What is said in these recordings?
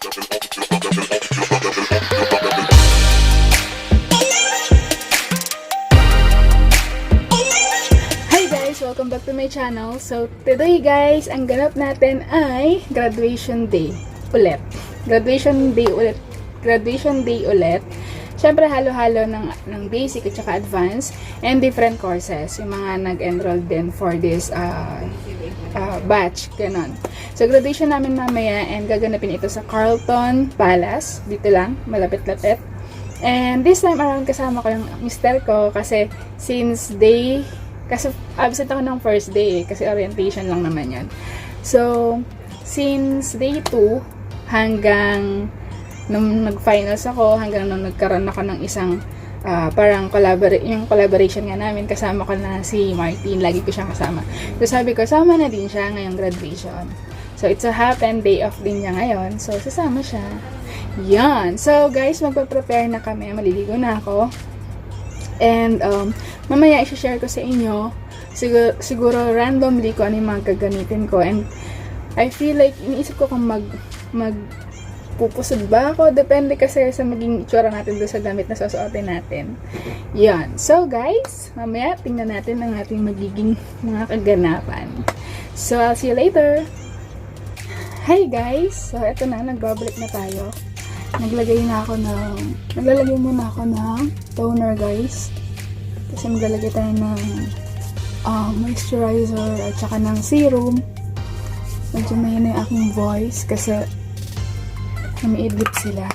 Hi guys! Welcome back to my channel. So today guys, ang ganap natin ay graduation day ulit. Graduation day ulit. Siyempre halo-halo ng basic at saka advanced and different courses. Yung mga nag-enroll din for this batch. Ganon. So graduation namin mamaya and gaganapin ito sa Carlton Palace. Dito lang, malapit-lapit. And this time around kasama ko yung mister ko kasi kasi absent ako ng first day kasi orientation lang naman yun. So, since day 2 hanggang nung nag-finals ako, hanggang nung nagkaroon ako ng isang parang yung collaboration nga namin, kasama ko na si Martin, lagi ko siyang kasama. So, sabi ko, sama na din siya ngayong graduation. So, it's a happen day off din niya ngayon. So, sasama siya. Yan. So, guys, magpa-prepare na kami. Maliligo na ako. And, mamaya i-share ko sa inyo, siguro randomly ko ano yung mga gagamitin ko. And, I feel like, iniisip ko kung magpupusod ba ako. Depende kasi sa maging itsura natin doon sa damit na susuotin natin. Yan. So, guys, mamaya tingnan natin ang ating magiging mga kaganapan. So, I'll see you later. Hi, guys. So, eto na. Nagbabalik na tayo. Naglalagay muna ako ng toner, guys. Kasi maglalagay tayo ng moisturizer at saka ng serum. Medyo mahina yung aking voice kasi namiidlip sila.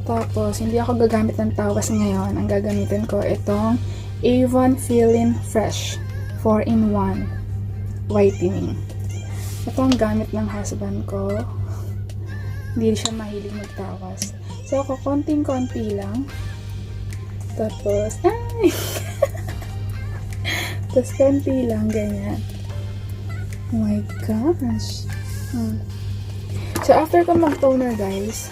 Tapos, hindi ako gagamit ng tawas ngayon. Ang gagamitin ko itong Avon Fill-In Fresh 4-in-1 Whitening. Ito ang gamit ng husband ko. Hindi siya mahilig magtawas. So, ako konting-konti lang. Tapos, tapos konti lang, ganyan. Oh my gosh. So, after ko mag-toner, guys,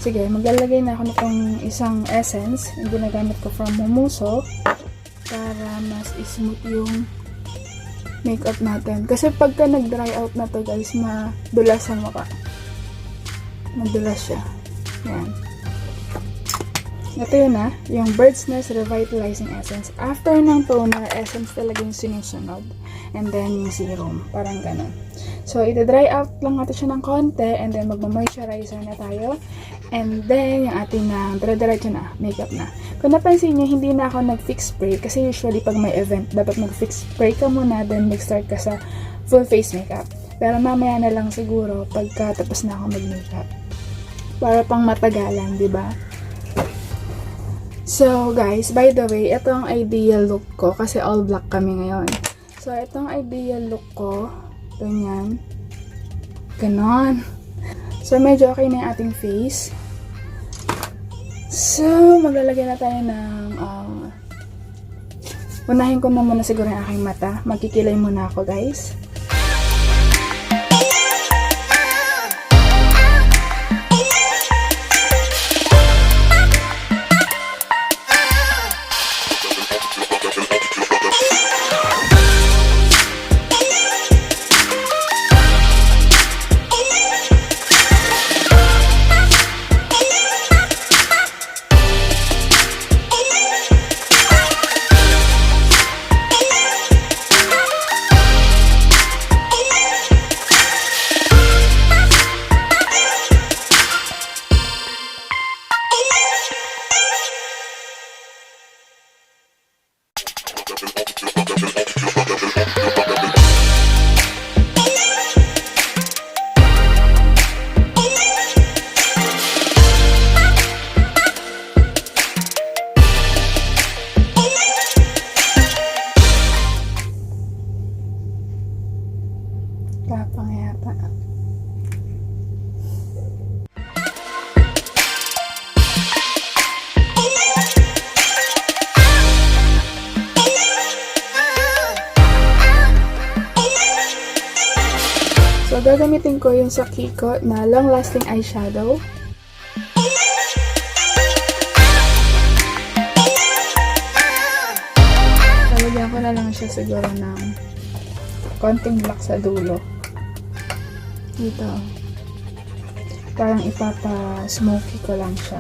sige, maglalagay na ako nitong isang essence. Yung ginagamit ko from Mumuso para mas smooth yung makeup natin. Kasi pagka nag-dry out na to, guys, madulas sa mukha. Madulas siya. Yan. Ito yun yung Bird's Nest Revitalizing Essence. After ng toner, essence talaga yung sinusunod. And then yung serum. Parang ganun. So, ita-dry out lang natin siya ng konti. And then magma-moisturizer na tayo. And then, yung ating dire-diretso na, makeup na. Kung napansin nyo, hindi na ako nag-fix spray. Kasi usually, pag may event, dapat mag-fix spray ka muna. Then, mag-start ka sa full face makeup. Pero mamaya na lang siguro, pagka tapos na ako mag-makeup. Para pang matagalan, di ba? So, guys, by the way, ito ang ideal look ko kasi all black kami ngayon. So, ito ang ideal look ko. Ganyan. Ganon. So, medyo okay na yung ating face. So, maglalagay na tayo ng unahin ko na muna siguro yung aking mata. Magkikilay muna ako, guys. Tapang yata. So, gagamitin ko yung sa Kiko na long-lasting eyeshadow. Lalagyan ko na lang siya siguro ng konting black sa dulo. Dito. Parang ipapa-smoky ko lang siya.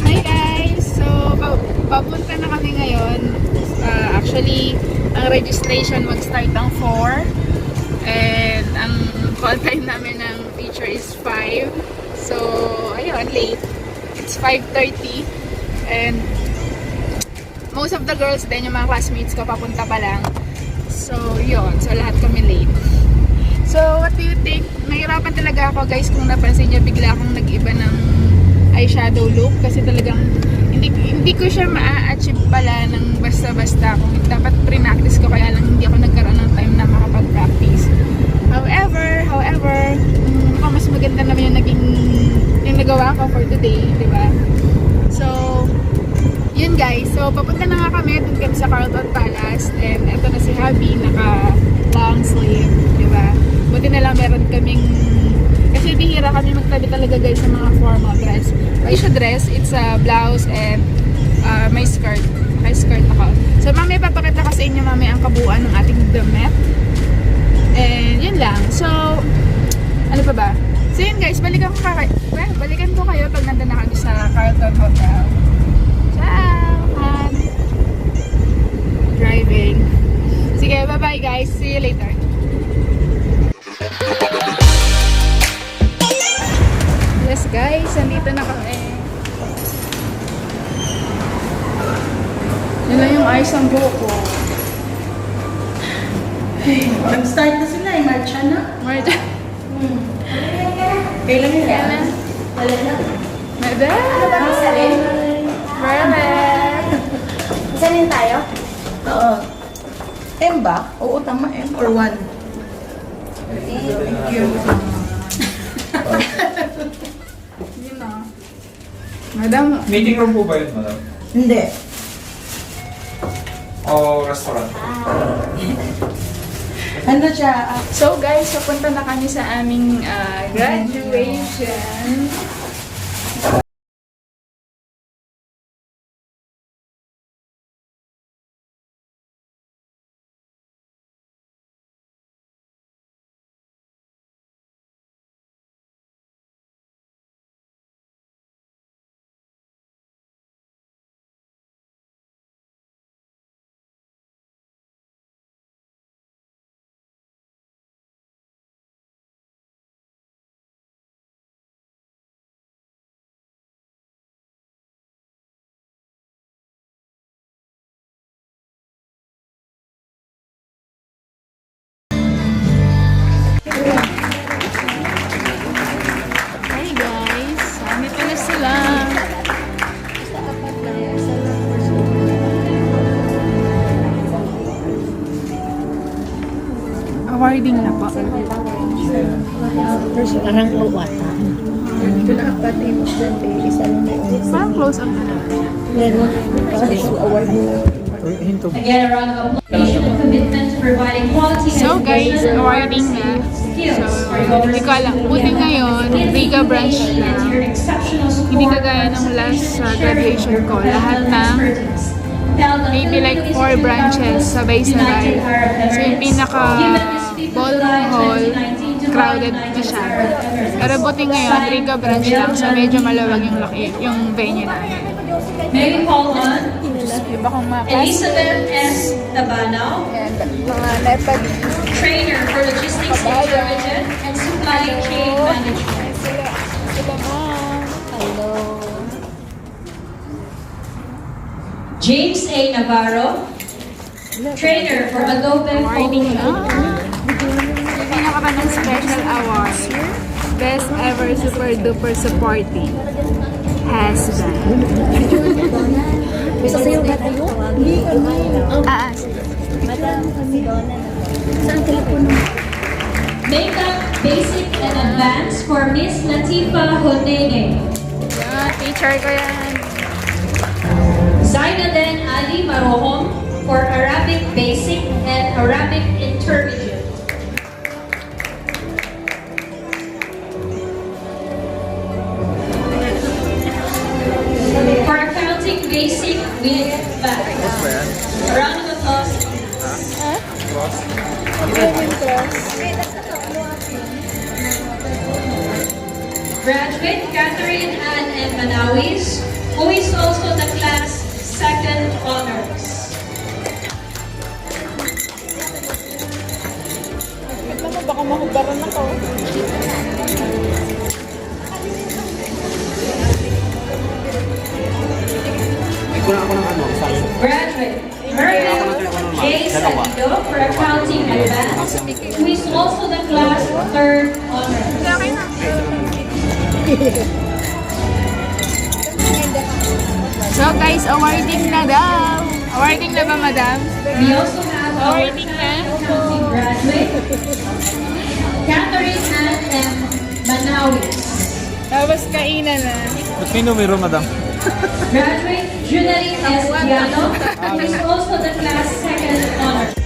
Hi guys! So, papunta na kami ngayon. Actually, ang registration mag-start ang 4. And ang call time namin ng teacher is 5. So, ayun, late. It's 5:30. And most of the girls din, yung mga classmates ko, papunta pa lang. So, yun. So, lahat kami late. So, what do you think? Nahirapan talaga ako guys kung napansin nyo, bigla akong nag-iba ng eyeshadow look kasi talagang hindi ko siya ma-achieve pala ng basta-basta kung dapat pre-practice ko, kaya lang hindi ako nagkaroon ng time na makapag-practice. However, mas maganda naman yung nagawa ko for today, di ba? So, yun guys. So, papunta na nga kami, dun kami sa Carlton Palace, and eto na si Habi, naka long sleeve, di ba? Buti na lang meron kaming, kasi bihira kami magtabi talaga guys sa mga formal dress. Aisha dress, it's a blouse and may skirt. May skirt ako. So mamaya papakita ko sa inyo mamaya ang kabuuan ng ating damit. And yun lang. So, ano pa ba? So yun guys, balikan ko kayo pag nandun na kami sa Carlton Hotel. Ciao! Driving. Sige, bye-bye guys. See you later. Yes guys, nandito na kami. Yan lang yung ayos ang buhok ko. Nag-start na sila eh, Marcha na. Marja. Kailan nila? Wala na. Madam! Perfect! Sanin tayo? Oo. M ba? Oo, tama M or 1. Thank you. Yun na. Madam, Meeting room po ba yun, madam? Hindi. O restaurant? Ano siya? so guys, papunta na kami sa aming graduation. Awarding na po. Parang kawata. Pinakapat mo dyan, isa lang may Parang close up na lang. meron. Award mo. Again, a round of applause for the commitment to providing quality So guys, education, awarding na. skills for So, your hindi ko alam. Buti ngayon, Riga branch na. Hindi kagaya ng last graduation ko. Lahat ng maybe like 4 branches sabay-sabay. So yung pinaka ballroom hall, crowded masyado. Pero buti ngayon, Riga branch lang. So medyo malawag yung laki, yung venue namin. May we call on Iba kong mga class. Elizabeth S. Tabanaw, And mga nepag trainer for logistics intelligence and supply chain management. Sila ma'am. hello. James A. Navarro, trainer for Adobe Awarding na. Photo. Pinakaroon ng special award. Best ever super duper supporting husband. Gusto sa'yo ba tayo? Madam kami Donna. Saan telepono? Makeup Basic and Advanced for Miss Latifa Hodene. Yan, teacher ko yan. Zainaden Ali Marohom for Arabic Basic and Arabic Intermediate. For Accounting Basic with Back. A round of applause. Graduate Catherine Ann and Manawis, who is also the class second honors. Alam mo, baka mahubaran ako. Graduate Merville J. Salido for Accounting Advanced, who is also the class third honors. So guys, awarding na daw. Awarding na ba, madam? We also have our Awarding na. accounting graduate, Catherine Ann M. Manawis. Tapos kainan na. Ba't may numero, madam? Graduate Junaline S. Diano, who is also the class second honors.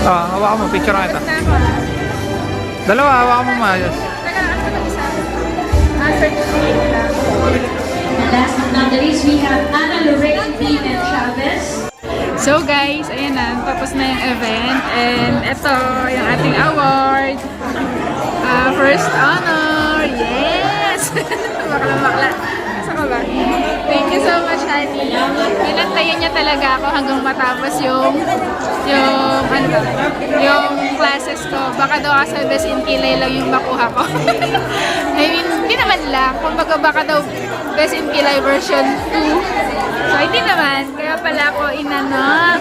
Hawakan mo. Picture na kita. Na ako. Dalawa, hawakan mo maayos. Teka, ako mag-isa. Certificate lang. And last but not the least, we have Ana Lorraine Pimen Chavez. So guys, ayan na, tapos na yung event. And ito, yung ating award. First honor! Yes! Bakla. Asa ka ba? Thank you so much, honey. Pinantayan niya talaga ako hanggang matapos yung classes ko. Baka daw kasi best in kilay lang yung makuha ko. I mean, hindi naman lang. Kumbaga baka daw best in kilay version 2. So, hindi naman. Kaya pala ako inano.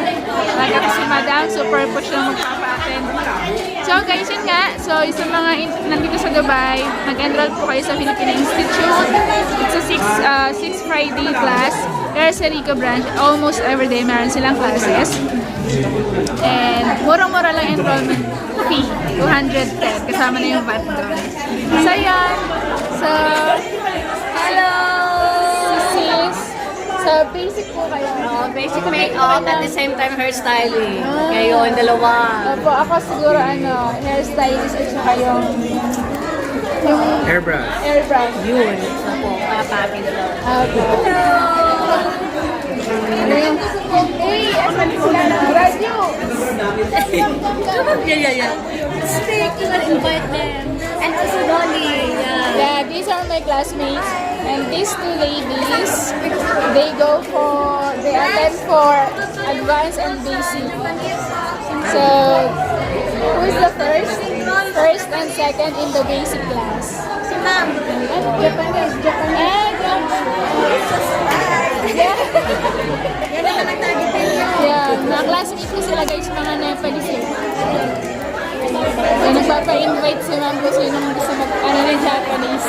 Lagi ako si Madam. Super push lang magpapa-attend. So, guys, yun nga. So, sa mga nandito sa Dubai, mag-enroll po kayo sa Philippine Institute. It's a 6 Friday class. Pero sa Rico branch, almost every day meron silang classes. And murang-mura lang enrollment fee. 210. Kasama na yung VAT doon. So, yan. So, hello! Sis. So, basic po kayo. Basic makeup at the same time hairstyling. Kayo, yung dalawa. Opo, ako siguro hairstylist at saka yung Airbrush. airbrush. Yun. Opo, papakin na lang. Opo. Hey, asan sila na? Radio! Yeah. Speak, you can invite them. And also Dolly. Yeah, these are my classmates. And these two ladies, they attend for advanced and basic. So, who is the first? First and second in the basic class. Si Ma'am. Japanese. Yeah. Yeah, mga classmates ko sila guys, mga Nepalese. So, nagpapa-invite si Ma'am kung sino gusto ng Japanese.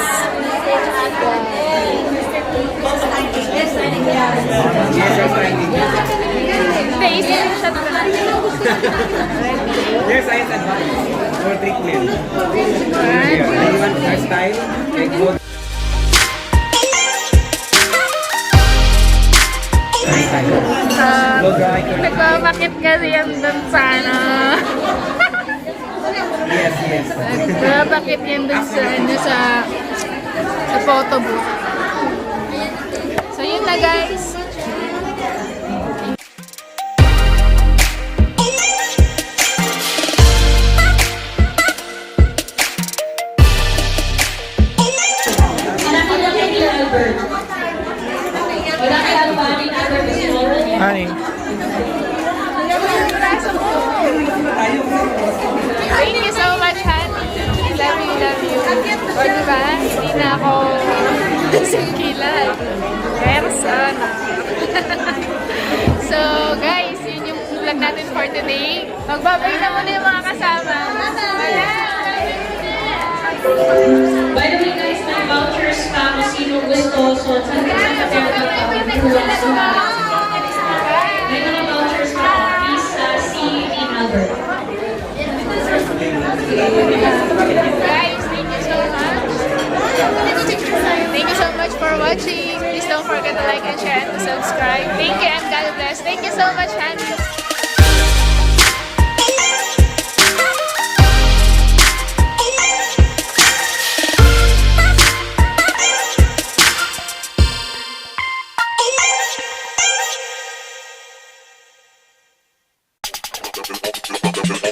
Hindi, isa siya naman. Yes, I said for treatment. Anyone hairstyle? Take photo. Nagpapakit kasi yan dun sa ano. Yes. Nagpapakit yan dun sa photo booth. So yun na guys. Honey. Thank you so much, honey. Love you. O diba? Hindi na ako singkilan. Persona. So guys, yun yung vlog natin for today. Magbabay na muna yung mga kasama. By the way guys, may vouchers pa kung sino gusto. So, saan ka sa may mga vouchers pa ako. Please see Team Albert. Guys, thank you so much. Thank you so much for watching. Please don't forget to like and share and to subscribe. Thank you and God bless. Thank you so much, honey. Thank you.